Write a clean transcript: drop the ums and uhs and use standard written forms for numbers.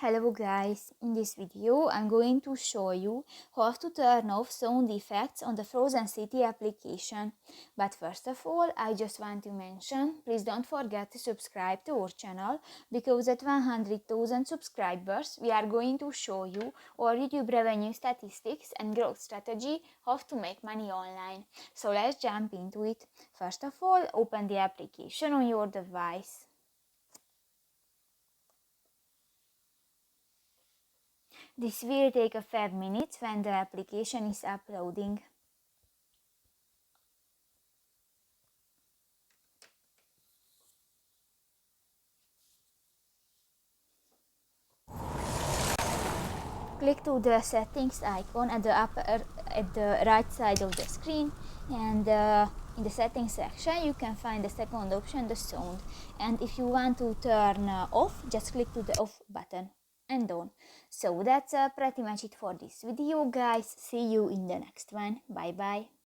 Hello guys, in this video I'm going to show you how to turn off sound effects on the Frozen City application. But first of all, I just want to mention, please don't forget to subscribe to our channel, because at 100,000 subscribers we are going to show you our YouTube revenue statistics and growth strategy, how to make money online. So let's jump into it. First of all, open the application on your device. This will take a 5 minutes when the application is uploading. Click to the settings icon at the right side of the screen, and in the settings section you can find the second option, the sound. And if you want to turn off, just click to the off button and on. So that's pretty much it for this video guys. See you in the next one. Bye bye.